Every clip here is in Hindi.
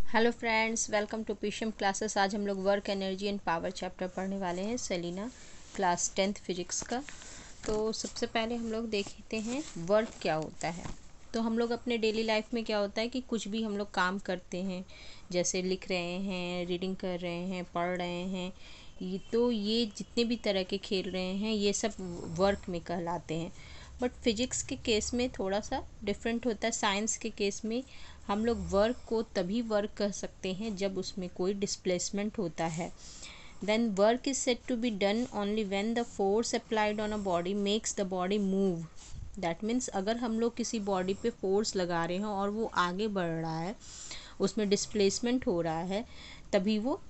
हेलो फ्रेंड्स, वेलकम टू पीशम क्लासेस। आज हम लोग work energy and power chapter पढ़ने वाले हैं, सेलिना क्लास 10th फिजिक्स का। तो सबसे पहले हम लोग देखते हैं वर्क क्या होता है। तो हम लोग अपने डेली लाइफ में क्या होता है कि कुछ भी हम लोग काम करते हैं, जैसे लिख रहे हैं, रीडिंग कर रहे हैं, पढ़ रहे हैं, ये जितने भी तरह के खेल रहे हैं ये सब वर्क में कहलाते हैं। बट फिजिक्स के केस में थोड़ा सा डिफरेंट होता है। साइंस के केस में हम लोग वर्क को तभी वर्क कह सकते हैं जब उसमें कोई डिस्प्लेसमेंट होता है। Then work is said to be done only when the force applied on a body makes the body move. That means अगर हम लोग किसी बॉडी पे फोर्स लगा रहे हैं और वो आगे बढ़ रहा है, उसमें डिस्प्लेसमेंट हो रहा है, तभी वो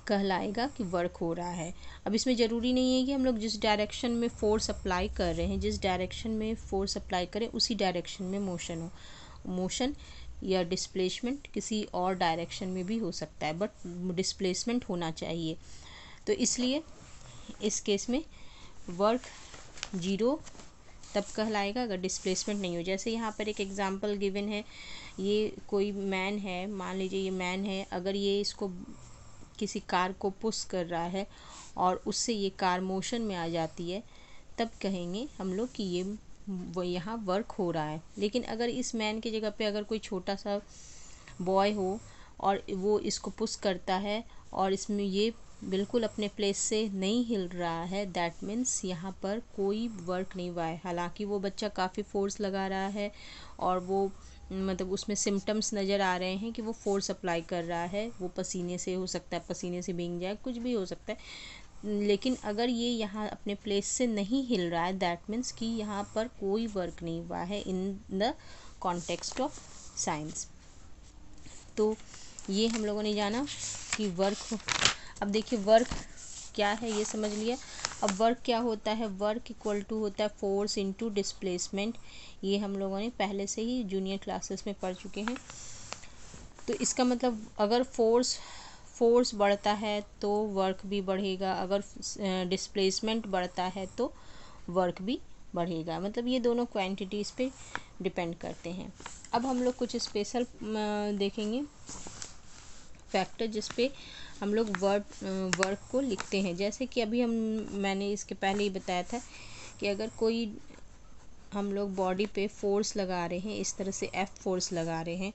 कहलाएगा कि वर्क हो रहा है। अब इसमें ज़रूरी नहीं है कि हम लोग जिस डायरेक्शन में फोर्स अप्लाई कर रहे हैं, जिस डायरेक्शन में फोर्स अप्लाई करें उसी डायरेक्शन में मोशन हो। मोशन या डिस्प्लेसमेंट किसी और डायरेक्शन में भी हो सकता है, बट डिस्प्लेसमेंट होना चाहिए। तो इसलिए इस केस में वर्क जीरो तब कहलाएगा अगर डिस्प्लेसमेंट नहीं हो। जैसे यहाँ पर एक एग्जांपल गिवन है, ये कोई मैन है, मान लीजिए ये मैन है, अगर ये इसको किसी कार को पुश कर रहा है और उससे ये कार मोशन में आ जाती है, तब कहेंगे हम लोग कि ये वो यहाँ वर्क हो रहा है। लेकिन अगर इस मैन की जगह पे अगर कोई छोटा सा बॉय हो और वो इसको पुश करता है और इसमें ये बिल्कुल अपने प्लेस से नहीं हिल रहा है, दैट मीन्स यहाँ पर कोई वर्क नहीं हुआ है। हालांकि वो बच्चा काफ़ी फोर्स लगा रहा है और वो मतलब उसमें सिम्टम्स नज़र आ रहे हैं कि वो फोर्स अप्लाई कर रहा है, वो पसीने से हो सकता है, पसीने से भीग जाए, कुछ भी हो सकता है। लेकिन अगर ये यहाँ अपने प्लेस से नहीं हिल रहा है, दैट मीन्स कि यहाँ पर कोई वर्क नहीं हुआ है in the context of science. तो ये हम लोगों ने जाना कि वर्क। अब देखिए वर्क क्या है ये समझ लिया। अब वर्क क्या होता है, वर्क इक्वल टू होता है फोर्स इनटू डिस्प्लेसमेंट। ये हम लोगों ने पहले से ही जूनियर क्लासेस में पढ़ चुके हैं। तो इसका मतलब अगर फोर्स बढ़ता है तो वर्क भी बढ़ेगा, अगर डिस्प्लेसमेंट बढ़ता है तो वर्क भी बढ़ेगा। मतलब ये दोनों क्वांटिटीज़ पे डिपेंड करते हैं। अब हम लोग कुछ स्पेशल देखेंगे फैक्टर जिस पे हम लोग वर्क को लिखते हैं। जैसे कि अभी मैंने इसके पहले ही बताया था कि अगर कोई हम लोग बॉडी पे फोर्स लगा रहे हैं, इस तरह से एफ फोर्स लगा रहे हैं,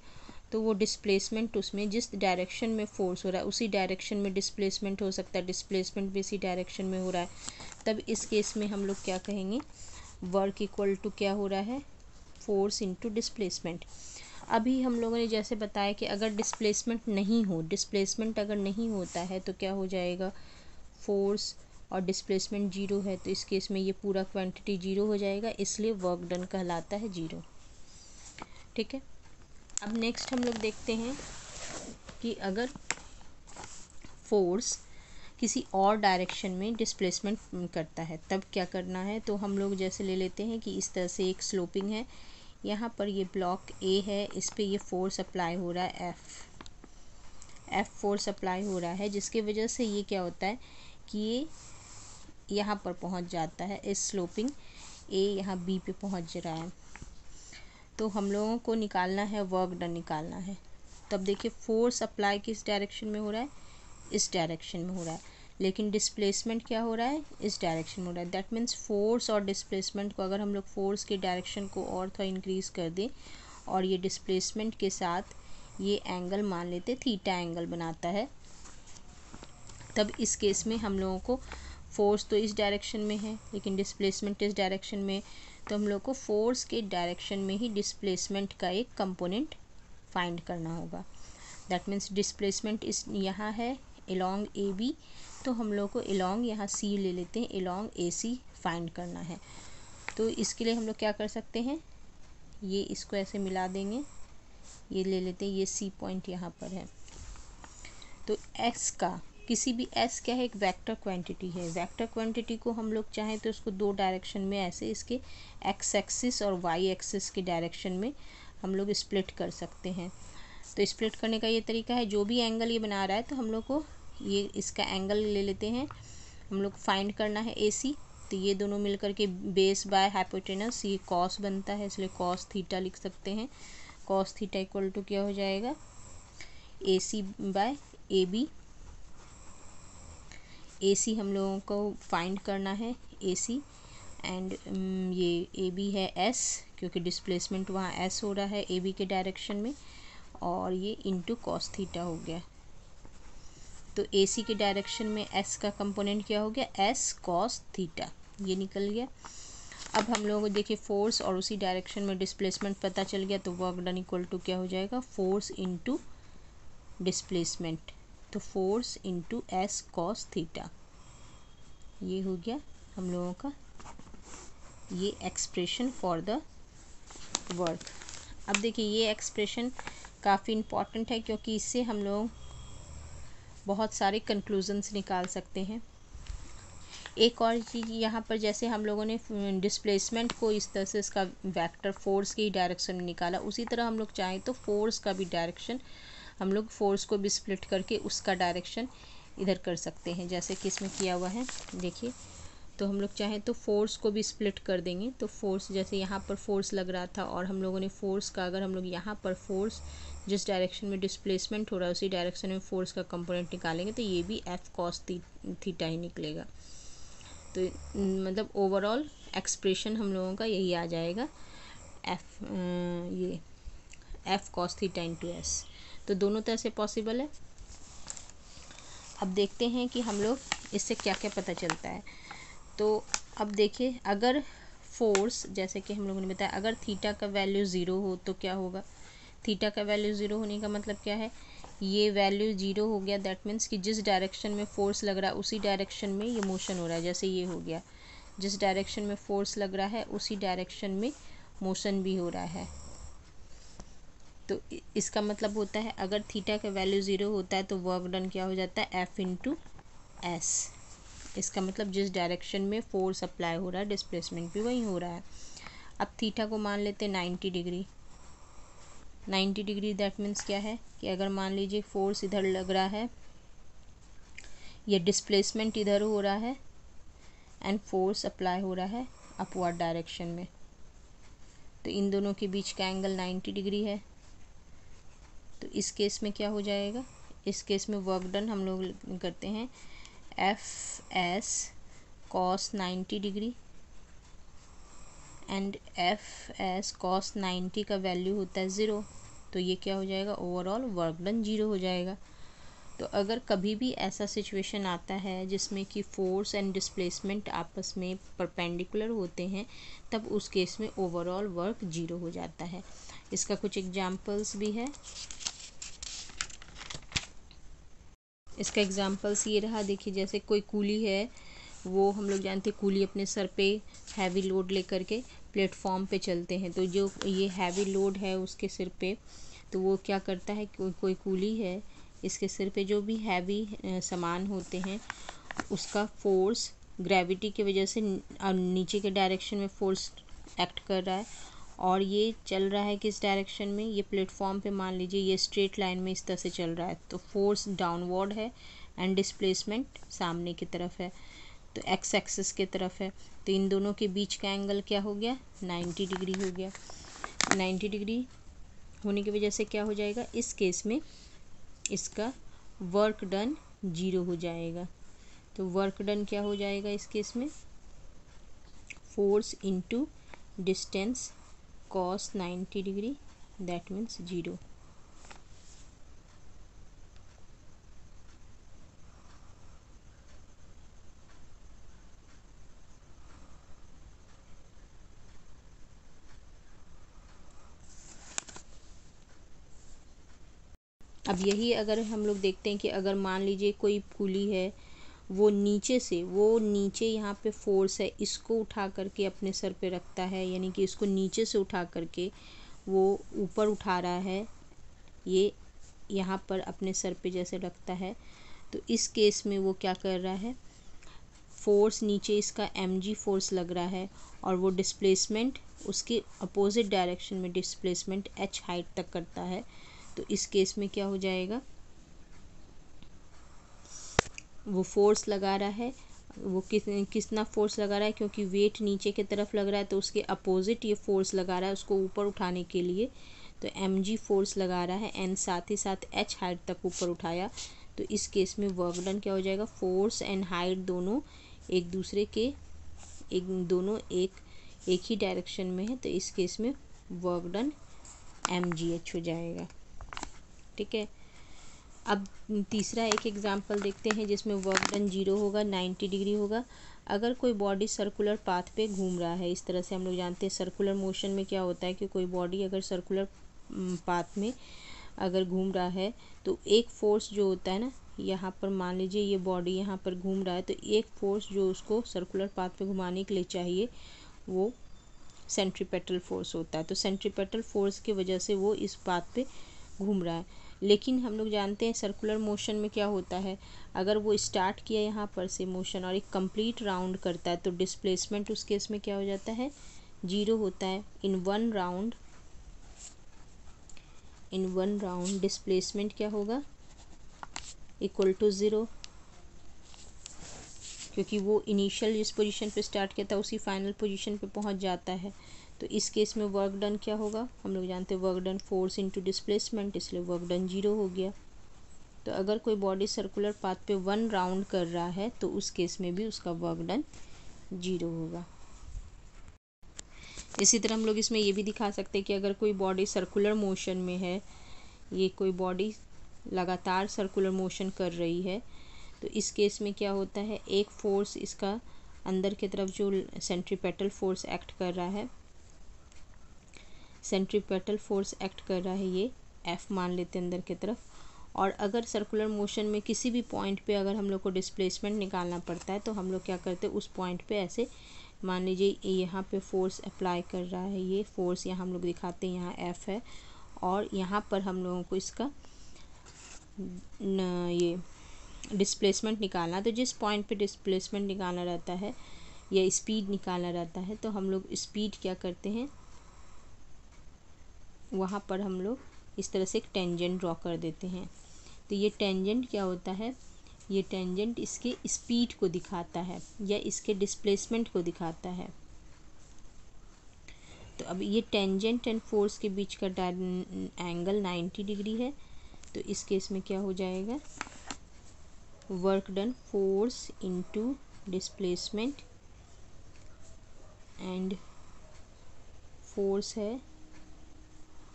तो वो डिस्प्लेसमेंट उसमें जिस डायरेक्शन में फोर्स हो रहा है उसी डायरेक्शन में डिस्प्लेसमेंट हो सकता है, डिस्प्लेसमेंट भी इसी डायरेक्शन में हो रहा है। तब इस केस में हम लोग क्या कहेंगे, वर्क इक्वल टू क्या हो रहा है, फोर्स इनटू डिस्प्लेसमेंट। अभी हम लोगों ने जैसे बताया कि अगर डिस्प्लेसमेंट अगर नहीं होता है तो क्या हो जाएगा, फोर्स और डिस्प्लेसमेंट जीरो है, तो इस केस में ये पूरा क्वांटिटी जीरो हो जाएगा, इसलिए वर्क डन कहलाता है जीरो। ठीक है। अब नेक्स्ट हम लोग देखते हैं कि अगर फोर्स किसी और डायरेक्शन में डिस्प्लेसमेंट करता है तब क्या करना है। तो हम लोग जैसे ले लेते हैं कि इस तरह से एक स्लोपिंग है, यहाँ पर ये ब्लॉक ए है, इस पर ये फोर्स अप्लाई हो रहा है, एफ फोर्स अप्लाई हो रहा है, जिसकी वजह से ये क्या होता है कि ये यहाँ पर पहुँच जाता है, इस स्लोपिंग ए यहाँ बी पे पहुँच रहा है। तो हम लोगों को निकालना है, वर्क डन निकालना है। तब देखिए फोर्स अप्लाई किस डायरेक्शन में हो रहा है, इस डायरेक्शन में हो रहा है, लेकिन डिस्प्लेसमेंट क्या हो रहा है, इस डायरेक्शन में हो रहा है। दैट मीन्स फोर्स और डिस्प्लेसमेंट को अगर हम लोग फोर्स के डायरेक्शन को और थोड़ा इंक्रीज़ कर दें और ये डिस्प्लेसमेंट के साथ ये एंगल मान लेते, थीटा एंगल बनाता है, तब इस केस में हम लोगों को फोर्स तो इस डायरेक्शन में है लेकिन डिस्प्लेसमेंट इस डायरेक्शन में, तो हम लोग को फोर्स के डायरेक्शन में ही डिस्प्लेसमेंट का एक कंपोनेंट फाइंड करना होगा। दैट मीन्स डिस्प्लेसमेंट इस यहाँ है अलोंग ए बी, तो हम लोग को अलोंग यहाँ सी ले लेते हैं, अलोंग ए सी फाइंड करना है। तो इसके लिए हम लोग क्या कर सकते हैं, ये इसको ऐसे मिला देंगे, ये ले लेते हैं, ये सी पॉइंट यहाँ पर है। तो एक्स का किसी भी एस क्या है, एक वेक्टर क्वांटिटी है। वेक्टर क्वांटिटी को हम लोग चाहें तो इसको दो डायरेक्शन में ऐसे इसके एक्स एक्सिस और वाई एक्सिस के डायरेक्शन में हम लोग स्प्लिट कर सकते हैं। तो स्प्लिट करने का ये तरीका है, जो भी एंगल ये बना रहा है तो हम लोग को ये इसका एंगल ले लेते हैं, हम लोग फाइंड करना है ए सी। तो ये दोनों मिलकर के बेस बाय हाइपोटेनस ये कॉस बनता है, इसलिए कॉस थीटा लिख सकते हैं। कॉस थीटा इक्वल टू क्या हो जाएगा, AC बाय AB। AC हम लोगों को फाइंड करना है AC, एंड ये AB है S, क्योंकि डिस्प्लेसमेंट वहाँ S हो रहा है AB के डायरेक्शन में, और ये इंटू कॉस थीटा हो गया। तो AC के डायरेक्शन में S का कंपोनेंट क्या हो गया, S कॉस थीटा, ये निकल गया। अब हम लोगों को देखिए फोर्स और उसी डायरेक्शन में डिस्प्लेसमेंट पता चल गया, तो वर्क डन इक्वल टू क्या हो जाएगा, फोर्स इंटू डिस्प्लेसमेंट, तो force into S cos theta, ये हो गया हम लोगों का ये एक्सप्रेशन फॉर द वर्क। अब देखिए ये एक्सप्रेशन काफ़ी इम्पॉर्टेंट है, क्योंकि इससे हम लोग बहुत सारे कंक्लूजन्स निकाल सकते हैं। एक और चीज़ यहाँ पर, जैसे हम लोगों ने डिस्प्लेसमेंट को इस तरह से इसका वेक्टर फोर्स की डायरेक्शन में निकाला, उसी तरह हम लोग चाहें तो फोर्स का भी डायरेक्शन, हम लोग फोर्स को भी स्प्लिट करके उसका डायरेक्शन इधर कर सकते हैं, जैसे कि इसमें किया हुआ है देखिए। तो हम लोग चाहें तो फोर्स को भी स्प्लिट कर देंगे, तो फोर्स जैसे यहाँ पर फोर्स लग रहा था, और हम लोगों ने फोर्स का, अगर हम लोग यहाँ पर फोर्स जिस डायरेक्शन में डिस्प्लेसमेंट हो रहा है उसी डायरेक्शन में फोर्स का कंपोनेंट निकालेंगे, तो ये भी F कॉस थीटा ही निकलेगा। तो मतलब ओवरऑल एक्सप्रेशन हम लोगों का यही आ जाएगा, ये F cos theta into S। तो दोनों तरह से पॉसिबल है। अब देखते हैं कि हम लोग इससे क्या क्या पता चलता है। तो अब देखिए, अगर फोर्स, जैसे कि हम लोगों ने बताया, अगर थीटा का वैल्यू ज़ीरो हो तो क्या होगा, थीटा का वैल्यू ज़ीरो होने का मतलब क्या है, ये वैल्यू ज़ीरो हो गया, दैट मीन्स कि जिस डायरेक्शन में फोर्स लग रहा है उसी डायरेक्शन में ये मोशन हो रहा है। जैसे ये हो गया, जिस डायरेक्शन में फोर्स लग रहा है उसी डायरेक्शन में मोशन भी हो रहा है। तो इसका मतलब होता है, अगर थीटा का वैल्यू ज़ीरो होता है तो वर्क डन क्या हो जाता है, F इंटू S। इसका मतलब जिस डायरेक्शन में फोर्स अप्लाई हो रहा है डिस्प्लेसमेंट भी वही हो रहा है। अब थीटा को मान लेते हैं 90 डिग्री। 90 डिग्री दैट मीन्स क्या है कि अगर मान लीजिए फोर्स इधर लग रहा है, ये डिस्प्लेसमेंट इधर हो रहा है, एंड फोर्स अप्लाई हो रहा है अपवर्ड डायरेक्शन में, तो इन दोनों के बीच का एंगल 90 डिग्री है। तो इस केस में क्या हो जाएगा, इस केस में वर्क डन हम लोग करते हैं F S cos 90 degree, and F S cos 90 का वैल्यू होता है 0, तो ये क्या हो जाएगा, ओवरऑल वर्क डन 0 हो जाएगा। तो अगर कभी भी ऐसा सिचुएशन आता है जिसमें कि फोर्स एंड डिस्प्लेसमेंट आपस में परपेंडिकुलर होते हैं, तब उस केस में ओवरऑल वर्क 0 हो जाता है। इसका कुछ एग्जांपल्स भी है। इसका एग्जांपल्स ये रहा, देखिए जैसे कोई कूली है, वो हम लोग जानते हैं कूली अपने सर पे हैवी लोड लेकर के प्लेटफॉर्म पे चलते हैं, तो जो ये हैवी लोड है उसके सिर पे, तो वो क्या करता है, कोई कूली है, इसके सिर पे जो भी हैवी सामान होते हैं उसका फोर्स ग्रेविटी की वजह से नीचे के डायरेक्शन में फोर्स एक्ट कर रहा है, और ये चल रहा है किस डायरेक्शन में, ये प्लेटफॉर्म पे मान लीजिए ये स्ट्रेट लाइन में इस तरह से चल रहा है, तो फोर्स डाउनवर्ड है एंड डिस्प्लेसमेंट सामने की तरफ है, तो एक्स एक्सिस की तरफ है। तो इन दोनों के बीच का एंगल क्या हो गया, 90 डिग्री हो गया। 90 डिग्री होने की वजह से क्या हो जाएगा, इस केस में इसका वर्क डन 0 हो जाएगा। तो वर्क डन क्या हो जाएगा इस केस में, force into distance cos 90 degree, that means 0। अब यही अगर हम लोग देखते हैं कि अगर मान लीजिए कोई पुली है, वो नीचे यहाँ पे फोर्स है, इसको उठा करके अपने सर पे रखता है, यानी कि इसको नीचे से उठा करके वो ऊपर उठा रहा है, ये यहाँ पर अपने सर पे जैसे रखता है, तो इस केस में वो क्या कर रहा है, फोर्स नीचे इसका mg फोर्स लग रहा है, और वो डिस्प्लेसमेंट उसके अपोजिट डायरेक्शन में डिस्प्लेसमेंट h हाइट तक करता है। तो इस केस में क्या हो जाएगा, वो फोर्स लगा रहा है, वो कितना फोर्स लगा रहा है, क्योंकि वेट नीचे की तरफ लग रहा है तो उसके अपोजिट ये फोर्स लगा रहा है उसको ऊपर उठाने के लिए, तो mg फोर्स लगा रहा है एंड साथ ही साथ h हाइट तक ऊपर उठाया, तो इस केस में वर्क डन क्या हो जाएगा, फोर्स एंड हाइट दोनों एक दूसरे के दोनों एक ही डायरेक्शन में है, तो इस केस में वर्क डन mgh हो जाएगा। ठीक है, अब तीसरा एक एग्जांपल देखते हैं जिसमें वर्क डन 0 होगा, 90 डिग्री होगा। अगर कोई बॉडी सर्कुलर पाथ पे घूम रहा है, इस तरह से हम लोग जानते हैं सर्कुलर मोशन में क्या होता है कि कोई बॉडी अगर सर्कुलर पाथ में अगर घूम रहा है तो एक फोर्स जो होता है ना, यहाँ पर मान लीजिए ये बॉडी यहाँ पर घूम रहा है, तो एक फोर्स जो उसको सर्कुलर पाथ पे घुमाने के लिए चाहिए वो सेंट्रीपेटल फोर्स होता है। तो सेंट्रीपेटल फोर्स की वजह से वो इस पाथ पे घूम रहा है। लेकिन हम लोग जानते हैं सर्कुलर मोशन में क्या होता है, अगर वो स्टार्ट किया यहाँ पर से मोशन और एक कंप्लीट राउंड करता है तो डिस्प्लेसमेंट उस केस में क्या हो जाता है, 0 होता है। इन वन राउंड डिस्प्लेसमेंट क्या होगा, इक्वल टू 0, क्योंकि वो इनिशियल जिस पोजीशन पे स्टार्ट किया था उसी फाइनल पोजीशन पे पहुंच जाता है। तो इस केस में वर्क डन क्या होगा, हम लोग जानते हैं work done force into displacement, इसलिए वर्क डन 0 हो गया। तो अगर कोई बॉडी सर्कुलर पाथ पे 1 राउंड कर रहा है तो उस केस में भी उसका वर्क डन 0 होगा। इसी तरह हम लोग इसमें ये भी दिखा सकते हैं कि अगर कोई बॉडी सर्कुलर मोशन में है, ये कोई बॉडी लगातार सर्कुलर मोशन कर रही है, तो इस केस में क्या होता है, एक फोर्स इसका अंदर की तरफ जो सेंट्रीपेटल फोर्स एक्ट कर रहा है, ये F मान लेते हैं अंदर की तरफ। और अगर सर्कुलर मोशन में किसी भी पॉइंट पे अगर हम लोग को डिस्प्लेसमेंट निकालना पड़ता है तो हम लोग क्या करते हैं, उस पॉइंट पे ऐसे मान लीजिए यहाँ पे फोर्स अप्लाई कर रहा है, ये फोर्स यहाँ हम लोग दिखाते हैं, यहाँ F है और यहाँ पर हम लोगों को इसका ये डिस्प्लेसमेंट निकालना। तो जिस पॉइंट पे डिस्प्लेसमेंट निकालना रहता है या स्पीड निकालना रहता है तो हम लोग स्पीड क्या करते हैं, वहाँ पर हम लोग इस तरह से एक टेंजेंट ड्रॉ कर देते हैं। तो ये टेंजेंट क्या होता है, ये टेंजेंट इसके स्पीड को दिखाता है या इसके डिस्प्लेसमेंट को दिखाता है। तो अब ये टेंजेंट एंड फोर्स के बीच का एंगल 90 डिग्री है, तो इस केस में क्या हो जाएगा, work done force into displacement, and force है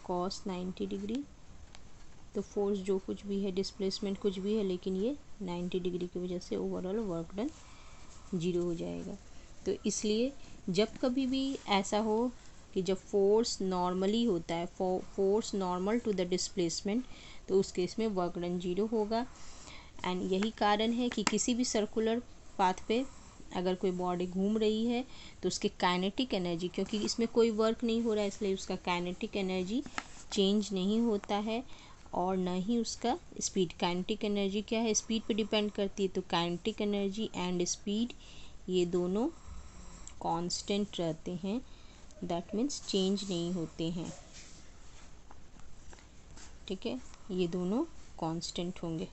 cos 90 डिग्री। तो फोर्स जो कुछ भी है, डिस्प्लेसमेंट कुछ भी है, लेकिन ये 90 डिग्री की वजह से ओवरऑल वर्क डन 0 हो जाएगा। तो इसलिए जब कभी भी ऐसा हो कि जब फोर्स नॉर्मली होता है, force normal to the displacement, तो उस केस में वर्क डन 0 होगा। एंड यही कारण है कि किसी भी सर्कुलर पाथ पे अगर कोई बॉडी घूम रही है तो उसकी काइनेटिक एनर्जी, क्योंकि इसमें कोई वर्क नहीं हो रहा है इसलिए उसका काइनेटिक एनर्जी चेंज नहीं होता है और न ही उसका स्पीड। काइनेटिक एनर्जी क्या है, स्पीड पे डिपेंड करती है, तो काइनेटिक एनर्जी एंड स्पीड ये दोनों कांस्टेंट रहते हैं, दैट मीन्स चेंज नहीं होते हैं। ठीक है, ये दोनों कांस्टेंट होंगे।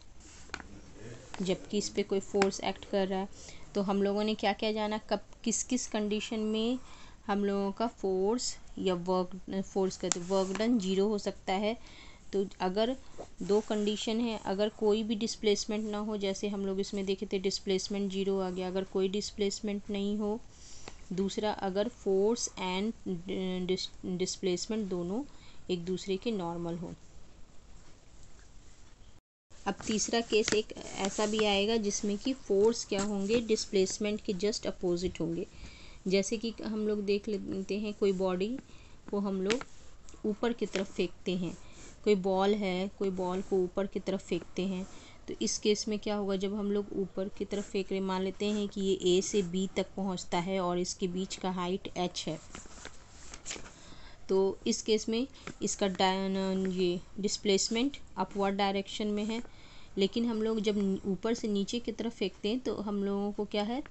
जबकि इस पर कोई फोर्स एक्ट कर रहा है, तो हम लोगों ने क्या क्या जाना, कब किस किस कंडीशन में हम लोगों का फोर्स या वर्क डन 0 हो सकता है। तो अगर 2 कंडीशन है, अगर कोई भी डिस्प्लेसमेंट ना हो, जैसे हम लोग इसमें देखे थे डिस्प्लेसमेंट 0 आ गया, अगर कोई डिस्प्लेसमेंट नहीं हो, दूसरा अगर फोर्स एंड डिस्प्लेसमेंट दोनों एक दूसरे के नॉर्मल हो। अब तीसरा केस एक ऐसा भी आएगा जिसमें कि फोर्स क्या होंगे, डिस्प्लेसमेंट के जस्ट अपोजिट होंगे। जैसे कि हम लोग देख लेते हैं, कोई बॉडी को हम लोग ऊपर की तरफ फेंकते हैं, कोई बॉल है, कोई बॉल को ऊपर की तरफ फेंकते हैं, तो इस केस में क्या होगा, जब हम लोग ऊपर की तरफ फेंक रहे, मान लेते हैं कि ये A से B तक पहुंचता है और इसके बीच का हाइट h है, तो इस केस में इसका ये डिस्प्लेसमेंट अपवर्ड डायरेक्शन में है। लेकिन हम लोग जब ऊपर से नीचे की तरफ फेंकते हैं तो हम लोगों को क्या है,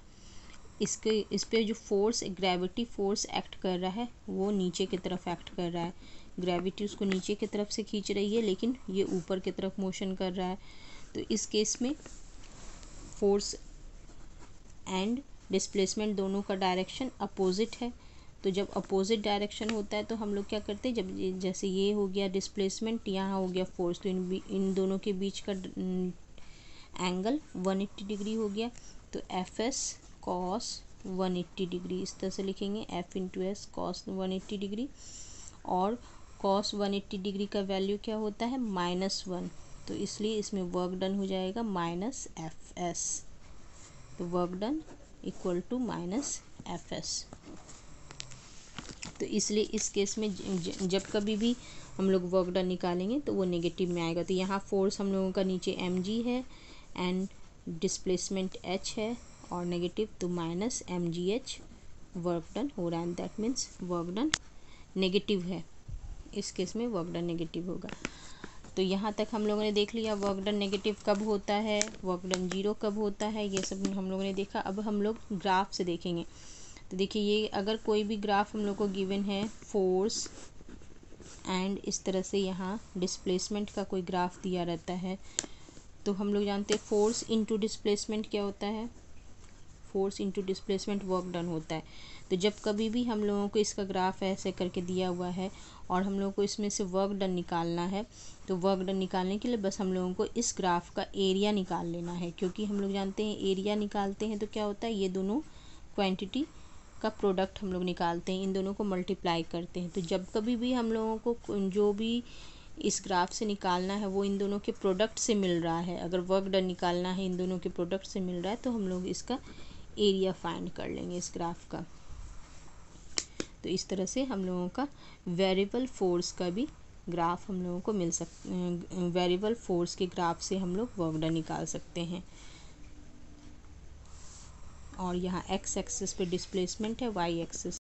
इस पे जो फोर्स, ग्रेविटी फोर्स एक्ट कर रहा है वो नीचे की तरफ एक्ट कर रहा है। ग्रेविटी उसको नीचे की तरफ से खींच रही है, लेकिन ये ऊपर की तरफ मोशन कर रहा है। तो इस केस में फोर्स एंड डिस्प्लेसमेंट दोनों का डायरेक्शन अपोजिट है, तो जब अपोजिट डायरेक्शन होता है तो हम लोग क्या करते हैं, जब जैसे ये हो गया डिस्प्लेसमेंट, यहाँ हो गया फोर्स, तो इन दोनों के बीच का एंगल 180 डिग्री हो गया। तो एफ एस कॉस 180 डिग्री, इस तरह से लिखेंगे, F into S cos 180 degree. और कॉस 180 डिग्री का वैल्यू क्या होता है, -1, तो इसलिए इसमें वर्क डन हो जाएगा माइनस एफ एस। तो work done equal to minus F S. तो इसलिए इस केस में जब कभी भी हम लोग वर्क डन निकालेंगे तो वो नेगेटिव में आएगा। तो यहाँ फोर्स हम लोगों का नीचे mg है एंड डिस्प्लेसमेंट h है और नेगेटिव, तो माइनस mgh वर्क डन हो रहा है, that means work done negative है। इस केस में वर्क डन नेगेटिव होगा। तो यहाँ तक हम लोगों ने देख लिया वर्क डन नेगेटिव कब होता है, वर्क डन जीरो कब होता है, ये सब हम लोगों ने देखा। अब हम लोग ग्राफ से देखेंगे। तो देखिए, ये अगर कोई भी ग्राफ हम लोग को गिवन है, फोर्स एंड इस तरह से यहाँ डिस्प्लेसमेंट का कोई ग्राफ दिया रहता है, तो हम लोग जानते हैं फोर्स इनटू डिस्प्लेसमेंट क्या होता है, force into displacement work done होता है। तो जब कभी भी हम लोगों को इसका ग्राफ ऐसे करके दिया हुआ है और हम लोगों को इसमें से वर्क डन निकालना है, तो वर्क डन निकालने के लिए बस हम लोगों को इस ग्राफ का एरिया निकाल लेना है, क्योंकि हम लोग जानते हैं एरिया निकालते हैं तो क्या होता है, ये दोनों क्वांटिटी का प्रोडक्ट हम लोग निकालते हैं, इन दोनों को मल्टीप्लाई करते हैं। तो जब कभी भी हम लोगों को जो भी इस ग्राफ से निकालना है वो इन दोनों के प्रोडक्ट से मिल रहा है, अगर वर्क डन निकालना है इन दोनों के प्रोडक्ट से मिल रहा है, तो हम लोग इसका एरिया फाइंड कर लेंगे इस ग्राफ का। तो इस तरह से हम लोगों का वेरिएबल फोर्स का भी ग्राफ हम लोगों को मिल सकता, वेरिएबल फोर्स के ग्राफ से हम लोग वर्क डन निकाल सकते हैं। और यहाँ x एक्सिस पे डिस्प्लेसमेंट है, y एक्सिस